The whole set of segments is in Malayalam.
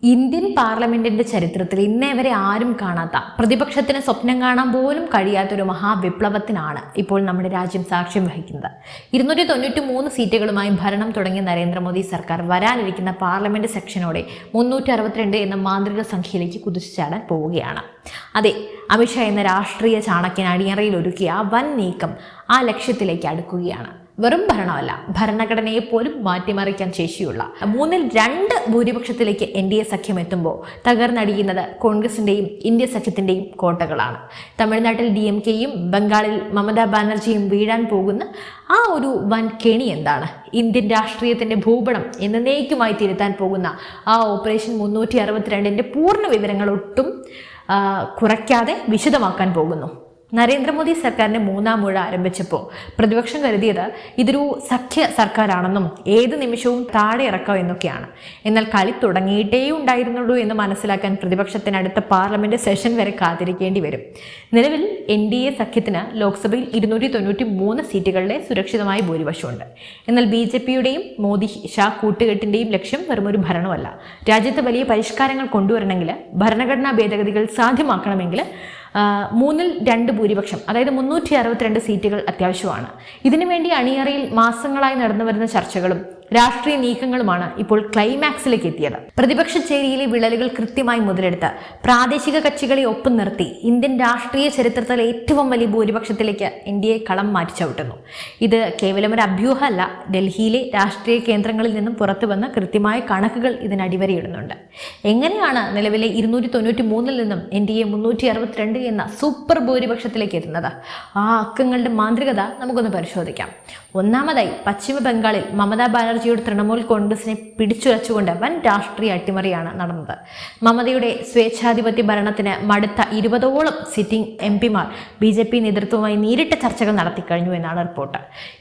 ഇന്ത്യൻ പാർലമെന്റിന്റെ ചരിത്രത്തിൽ ഇന്നേ വരെ ആരും കാണാത്ത, പ്രതിപക്ഷത്തിന് സ്വപ്നം കാണാൻ പോലും കഴിയാത്തൊരു മഹാവിപ്ലവത്തിനാണ് ഇപ്പോൾ നമ്മുടെ രാജ്യം സാക്ഷ്യം വഹിക്കുന്നത്. 293 സീറ്റുകളുമായി ഭരണം തുടങ്ങിയ നരേന്ദ്രമോദി സർക്കാർ വരാനിരിക്കുന്ന പാർലമെന്റ് സെക്ഷനോടെ 362 എന്ന മാന്ത്രിക സംഖ്യയിലേക്ക് കുതിച്ചു ചാടാൻ പോവുകയാണ്. അതെ, അമിത്ഷാ എന്ന രാഷ്ട്രീയ ചാണക്യൻ അടിയറയിൽ ഒരുക്കിയ ആ വൻ നീക്കം ആ ലക്ഷ്യത്തിലേക്ക് അടുക്കുകയാണ്. വെറും ഭരണമല്ല, ഭരണഘടനയെ പോലും മാറ്റിമറിക്കാൻ ശേഷിയുള്ള 3-2 ഭൂരിപക്ഷത്തിലേക്ക് NDA സഖ്യം എത്തുമ്പോൾ തകർന്നടിയുന്നത് കോൺഗ്രസിന്റെയും ഇന്ത്യ സഖ്യത്തിന്റെയും കോട്ടകളാണ്. തമിഴ്നാട്ടിൽ DMKയും ബംഗാളിൽ മമതാ ബാനർജിയും വീഴാൻ പോകുന്ന ആ ഒരു വൻ കെണി എന്താണ്? ഇന്ത്യൻ രാഷ്ട്രീയത്തിന്റെ ഭൂപടം എന്നേക്കുമായി തിരുത്താൻ പോകുന്ന ആ ഓപ്പറേഷൻ 362ന്റെ പൂർണ്ണ വിവരങ്ങൾ ഒട്ടും കുറയ്ക്കാതെ വിശദമാക്കാൻ പോകുന്നു. നരേന്ദ്രമോദി സർക്കാരിന്റെ 3ാം ഊഴ ആരംഭിച്ചപ്പോൾ പ്രതിപക്ഷം കരുതിയത് ഇതൊരു സഖ്യ സർക്കാരാണെന്നും ഏത് നിമിഷവും താഴെ ഇറക്കാം എന്നൊക്കെയാണ്. എന്നാൽ കളി തുടങ്ങിയിട്ടേ ഉണ്ടായിരുന്നുള്ളൂ എന്ന് മനസ്സിലാക്കാൻ പ്രതിപക്ഷത്തിന് അടുത്ത പാർലമെന്റ് സെഷൻ വരെ കാത്തിരിക്കേണ്ടി വരും. നിലവിൽ NDA സഖ്യത്തിന് ലോക്സഭയിൽ 293 സീറ്റുകളുടെ സുരക്ഷിതമായ ഭൂരിപക്ഷമുണ്ട്. എന്നാൽ BJPയുടെയും മോദി ഷാ കൂട്ടുകെട്ടിന്റെയും ലക്ഷ്യം വെറുമൊരു ഭരണമല്ല. രാജ്യത്ത് വലിയ പരിഷ്കാരങ്ങൾ കൊണ്ടുവരണമെങ്കിൽ, ഭരണഘടനാ ഭേദഗതികൾ സാധ്യമാക്കണമെങ്കിൽ 3-2 ഭൂരിപക്ഷം, അതായത് 362 സീറ്റുകൾ അത്യാവശ്യമാണ്. ഇതിനുവേണ്ടി അണിയറയിൽ മാസങ്ങളായി നടന്നു വരുന്ന ചർച്ചകളും രാഷ്ട്രീയ നീക്കങ്ങളുമാണ് ഇപ്പോൾ ക്ലൈമാക്സിലേക്ക് എത്തിയത്. പ്രതിപക്ഷ ചേരിയിലെ വിള്ളലുകൾ കൃത്യമായി മുതലെടുത്ത് പ്രാദേശിക കക്ഷികളെ ഒപ്പം നിർത്തി ഇന്ത്യൻ രാഷ്ട്രീയ ചരിത്രത്തിലെ ഏറ്റവും വലിയ ഭൂരിപക്ഷത്തിലേക്ക് NDA കളം മാറ്റി ചവിട്ടുന്നു. ഇത് കേവലം ഒരു അഭ്യൂഹമല്ല. ഡൽഹിയിലെ രാഷ്ട്രീയ കേന്ദ്രങ്ങളിൽ നിന്നും പുറത്തു വന്ന കൃത്യമായ കണക്കുകൾ ഇതിനടിവരയിടുന്നുണ്ട്. എങ്ങനെയാണ് നിലവിലെ 293 നിന്നും NDA 362 എന്ന സൂപ്പർ ഭൂരിപക്ഷത്തിലേക്ക് എത്തുന്നത്? ആ അക്കങ്ങളുടെ മാന്ത്രികത നമുക്കൊന്ന് പരിശോധിക്കാം. ഒന്നാമതായി, പശ്ചിമ ബംഗാളിൽ മമതാ ബാനർജിയുടെ തൃണമൂൽ കോൺഗ്രസിനെ പിടിച്ചുലച്ചുകൊണ്ട് വൻ രാഷ്ട്രീയ അട്ടിമറിയാണ് നടന്നത്. മമതയുടെ സ്വേച്ഛാധിപത്യ ഭരണത്തിന് മടുത്ത 20ഓളം സിറ്റിംഗ് MPമാർ BJP നേതൃത്വവുമായി നേരിട്ട് ചർച്ചകൾ നടത്തിക്കഴിഞ്ഞു എന്നാണ് റിപ്പോർട്ട്.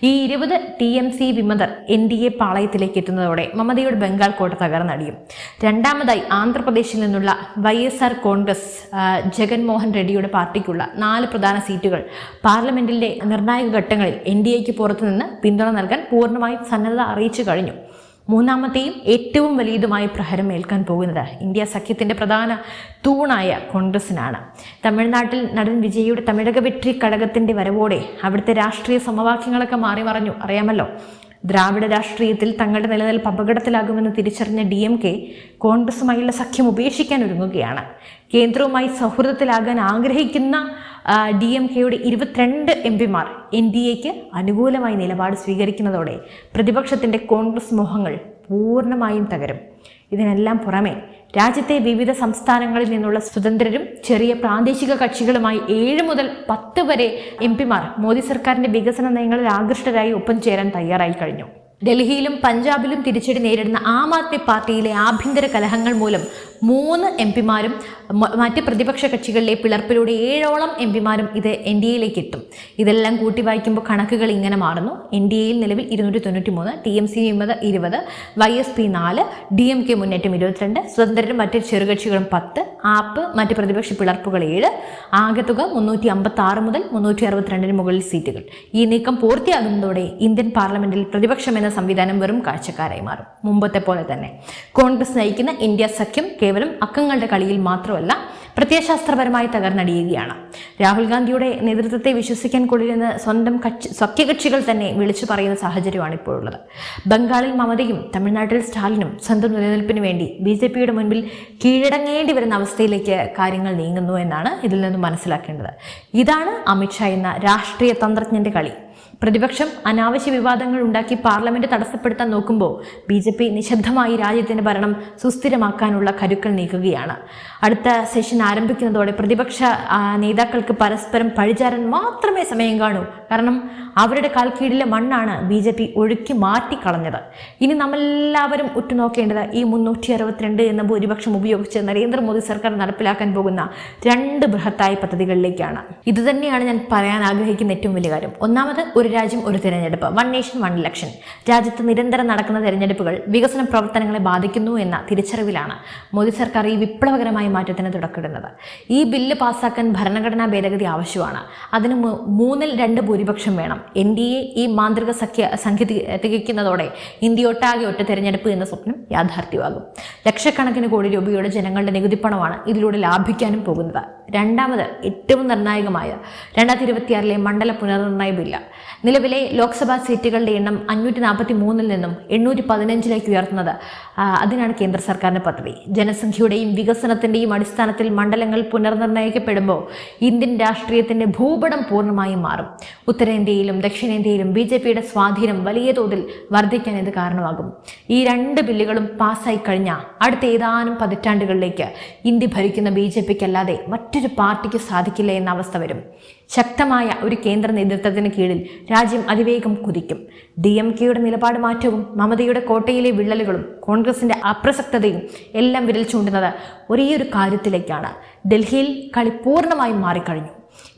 ഈ 20 TMC വിമതർ NDA പാളയത്തിലേക്ക് എത്തുന്നതോടെ മമതയുടെ ബംഗാൾ കോട്ട തകർന്നടിയും. രണ്ടാമതായി, ആന്ധ്രാപ്രദേശിൽ നിന്നുള്ള YSR കോൺഗ്രസ് ജഗൻമോഹൻ റെഡ്ഡിയുടെ പാർട്ടിക്കുള്ള 4 പ്രധാന സീറ്റുകൾ പാർലമെന്റിന്റെ നിർണായക ഘട്ടങ്ങളിൽ NDAക്ക് പുറത്തുനിന്ന് പിന്തുണ നൽകാൻ പൂർണ്ണമായും സന്നദ്ധത അറിയിച്ചു കഴിഞ്ഞു. മൂന്നാമത്തെയും ഏറ്റവും വലിയതുമായ പ്രഹരം ഏൽക്കാൻ പോകുന്നത് ഇന്ത്യ സഖ്യത്തിന്റെ പ്രധാന തൂണായ കോൺഗ്രസിനാണ്. തമിഴ്നാട്ടിൽ നടൻ വിജയുടെ തമിഴക വെട്രി കഴകത്തിന്റെ വരവോടെ അവിടുത്തെ രാഷ്ട്രീയ സമവാക്യങ്ങളൊക്കെ മാറി മറഞ്ഞു, അറിയാമല്ലോ. ദ്രാവിഡ രാഷ്ട്രീയത്തിൽ തങ്ങളുടെ നിലനിൽപ്പ് അപകടത്തിലാകുമെന്ന് തിരിച്ചറിഞ്ഞ DMK കോൺഗ്രസുമായുള്ള സഖ്യം ഉപേക്ഷിക്കാൻ ഒരുങ്ങുകയാണ്. കേന്ദ്രവുമായി സൗഹൃദത്തിലാകാൻ ആഗ്രഹിക്കുന്ന DMKയുടെ 22 MPമാർ NDAക്ക് അനുകൂലമായി നിലപാട് സ്വീകരിക്കുന്നതോടെ പ്രതിപക്ഷത്തിന്റെ കോൺഗ്രസ് മോഹങ്ങൾ പൂർണ്ണമായും തകരും. ഇതിനെല്ലാം പുറമെ രാജ്യത്തെ വിവിധ സംസ്ഥാനങ്ങളിൽ നിന്നുള്ള സ്വതന്ത്രരും ചെറിയ പ്രാദേശിക കക്ഷികളുമായി 7 മുതൽ 10 വരെ MPമാർ മോദി സർക്കാരിന്റെ വികസന നയങ്ങളിൽ ആകൃഷ്ടരായി ഒപ്പം ചേരാൻ തയ്യാറായി കഴിഞ്ഞു. ഡൽഹിയിലും പഞ്ചാബിലും തിരിച്ചടി നേരിടുന്ന ആം ആദ്മി പാർട്ടിയിലെ ആഭ്യന്തര കലഹങ്ങൾ മൂലം 3 MPമാരും മറ്റ് പ്രതിപക്ഷ കക്ഷികളിലെ പിളർപ്പിലൂടെ 7ഓളം MPമാരും ഇത് NDAയിലേക്ക് എത്തും. ഇതെല്ലാം കൂട്ടി വായിക്കുമ്പോൾ കണക്കുകൾ ഇങ്ങനെ മാറുന്നു. NDAയിൽ നിലവിൽ 293, TMC വിമത 20, YSP 4, DMK മുന്നേറ്റം 22, സ്വതന്ത്രരും മറ്റ് ചെറുകക്ഷികളും 10, ആപ്പ് മറ്റ് പ്രതിപക്ഷ പിളർപ്പുകൾ 7. ആകെ തുക 356 മുതൽ 362 മുകളിൽ സീറ്റുകൾ. ഈ നീക്കം പൂർത്തിയാകുന്നതോടെ ഇന്ത്യൻ പാർലമെന്റിൽ പ്രതിപക്ഷം എന്ന സംവിധാനം വെറും കാഴ്ചക്കാരായി മാറും. മുമ്പത്തെ പോലെ തന്നെ കോൺഗ്രസ് നയിക്കുന്ന ഇന്ത്യ സഖ്യം കേവലം അക്കങ്ങളുടെ കളിയിൽ മാത്രമല്ല, പ്രത്യയശാസ്ത്രപരമായി തകർന്നടിയുകയാണ്. രാഹുൽ ഗാന്ധിയുടെ നേതൃത്വത്തെ വിശ്വസിക്കാൻ കൊള്ളില്ലെന്ന് സ്വന്തം സഖ്യകക്ഷികൾ തന്നെ വിളിച്ചു പറയുന്ന സാഹചര്യമാണ് ഇപ്പോഴുള്ളത്. ബംഗാളിൽ മമതയും തമിഴ്നാട്ടിൽ സ്റ്റാലിനും സ്വന്തം നിലനിൽപ്പിന് വേണ്ടി BJPയുടെ മുൻപിൽ കീഴടങ്ങേണ്ടി വരുന്ന അവസ്ഥയിലേക്ക് കാര്യങ്ങൾ നീങ്ങുന്നു എന്നാണ് ഇതിൽ നിന്നും മനസ്സിലാക്കേണ്ടത്. ഇതാണ് അമിത്ഷാ എന്ന രാഷ്ട്രീയ തന്ത്രജ്ഞന്റെ കളി. പ്രതിപക്ഷം അനാവശ്യ വിവാദങ്ങൾ ഉണ്ടാക്കി പാർലമെന്റ് തടസ്സപ്പെടുത്താൻ നോക്കുമ്പോൾ BJP നിശബ്ദമായി രാജ്യത്തിന്റെ ഭരണം സുസ്ഥിരമാക്കാനുള്ള കരുക്കൾ നീക്കുകയാണ്. അടുത്ത സെഷൻ ആരംഭിക്കുന്നതോടെ പ്രതിപക്ഷ നേതാക്കൾക്ക് പരസ്പരം പഴിചാരാൻ മാത്രമേ സമയം കാണൂ. കാരണം അവരുടെ കാൽക്കീഴിലെ മണ്ണാണ് BJP ഒഴുക്കി മാറ്റിക്കളഞ്ഞത്. ഇനി നമ്മളെല്ലാവരും ഉറ്റുനോക്കേണ്ടത് ഈ 362 എന്ന ഭൂരിപക്ഷം ഉപയോഗിച്ച് നരേന്ദ്രമോദി സർക്കാർ നടപ്പിലാക്കാൻ പോകുന്ന 2 ബൃഹത്തായ പദ്ധതികളിലേക്കാണ്. ഇതുതന്നെയാണ് ഞാൻ പറയാൻ ആഗ്രഹിക്കുന്ന ഏറ്റവും വലിയ കാര്യം. ഒന്നാമത്, ഒരു ഒരു രാജ്യം ഒരു തിരഞ്ഞെടുപ്പ്, വൺ നേഷൻ വൺ ഇലക്ഷൻ. രാജ്യത്ത് നിരന്തരം നടക്കുന്ന തിരഞ്ഞെടുപ്പുകൾ വികസന പ്രവർത്തനങ്ങളെ ബാധിക്കുന്നു എന്ന തിരിച്ചറിവിലാണ് മോദി സർക്കാർ ഈ വിപ്ലവകരമായ മാറ്റത്തിന് തുടക്കമിടുന്നത്. ഈ ബില്ല് പാസ്സാക്കാൻ ഭരണഘടനാ ഭേദഗതി ആവശ്യമാണ്. അതിന് 2/3 ഭൂരിപക്ഷം വേണം. NDA ഈ മാന്ത്രിക സംഖ്യ തികയ്ക്കുന്നതോടെ ഇന്ത്യയൊട്ടാകെ ഒറ്റ തിരഞ്ഞെടുപ്പ് എന്ന സ്വപ്നം യാഥാർത്ഥ്യമാകും. ലക്ഷക്കണക്കിന് കോടി രൂപയുടെ ജനങ്ങളുടെ നികുതിപ്പണമാണ് ഇതിലൂടെ ലാഭിക്കാനും പോകുന്നത്. രണ്ടാമത് ഏറ്റവും നിർണായകമായ 2026 മണ്ഡല പുനർനിർണയ ബില്ല്. നിലവിലെ ലോക്സഭാ സീറ്റുകളുടെ എണ്ണം 543 നിന്നും 815 ഉയർത്തുന്നത്. അതിനാണ് കേന്ദ്ര സർക്കാരിന്റെ പദ്ധതി. ജനസംഖ്യയുടെയും വികസനത്തിന്റെയും അടിസ്ഥാനത്തിൽ മണ്ഡലങ്ങൾ പുനർനിർണയിക്കപ്പെടുമ്പോൾ ഇന്ത്യൻ രാഷ്ട്രീയത്തിന്റെ ഭൂപടം പൂർണ്ണമായും മാറും. ഉത്തരേന്ത്യയിലും ദക്ഷിണേന്ത്യയിലും BJPയുടെ സ്വാധീനം വലിയ തോതിൽ വർദ്ധിക്കാൻ ഇത് കാരണമാകും. ഈ 2 ബില്ലുകളും പാസ്സായി കഴിഞ്ഞാൽ അടുത്ത ഏതാനും പതിറ്റാണ്ടുകളിലേക്ക് ഇന്ത്യ ഭരിക്കുന്ന BJPക്കല്ലാതെ മറ്റൊരു പാർട്ടിക്ക് സാധിക്കില്ല എന്ന അവസ്ഥ വരും. ശക്തമായ ഒരു കേന്ദ്ര നേതൃത്വത്തിന് കീഴിൽ രാജ്യം അതിവേഗം കുതിക്കും. DMKയുടെ നിലപാട് മാറ്റവും മമതയുടെ കോട്ടയിലെ വിള്ളലുകളും കോൺഗ്രസിന്റെ അപ്രസക്തതയും എല്ലാം വിരൽ ചൂണ്ടുന്നത് ഒരേയൊരു കാര്യത്തിലേക്കാണ്. ഡൽഹിയിൽ കളി പൂർണ്ണമായും മാറിക്കഴിഞ്ഞു.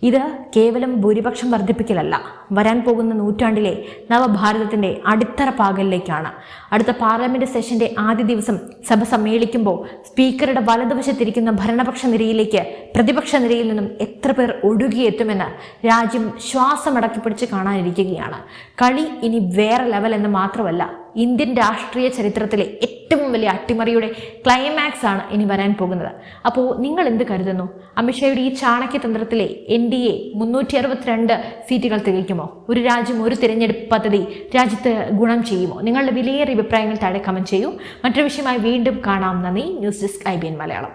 ഇത് കേവലം ഭൂരിപക്ഷം വർദ്ധിപ്പിക്കലല്ല, വരാൻ പോകുന്ന നൂറ്റാണ്ടിലെ നവഭാരതത്തിന്റെ അടിത്തറ പാകലിലേക്കാണ്. അടുത്ത പാർലമെന്റ് സെഷന്റെ ആദ്യ ദിവസം സഭ സമ്മേളിക്കുമ്പോൾ സ്പീക്കറുടെ വലതുവശത്തിരിക്കുന്ന ഭരണപക്ഷ നിരയിലേക്ക് പ്രതിപക്ഷ നിരയിൽ നിന്നും എത്ര പേർ ഒഴുകിയെത്തുമെന്ന് രാജ്യം ശ്വാസമടക്കി പിടിച്ച് കാണാനിരിക്കുകയാണ്. കളി ഇനി വേറെ ലെവൽ എന്ന് മാത്രമല്ല, ഇന്ത്യൻ രാഷ്ട്രീയ ചരിത്രത്തിലെ ഏറ്റവും വലിയ അട്ടിമറിയുടെ ക്ലൈമാക്സ് ആണ് ഇനി വരാൻ പോകുന്നത്. അപ്പോൾ നിങ്ങൾ എന്ത് കരുതുന്നു? അമിത്ഷായുടെ ഈ ചാണക്യതന്ത്രത്തിലെ NDA 362 സീറ്റുകൾ തികയ്ക്കുമോ? ഒരു രാജ്യം ഒരു തിരഞ്ഞെടുപ്പ് പദ്ധതി രാജ്യത്ത് ഗുണം ചെയ്യുമോ? നിങ്ങളുടെ വിലയേറിയ അഭിപ്രായങ്ങൾ താഴെ കമന്റ് ചെയ്യൂ. മറ്റൊരു വിഷയമായി വീണ്ടും കാണാം. നന്ദി. News desk IBN Malayalam.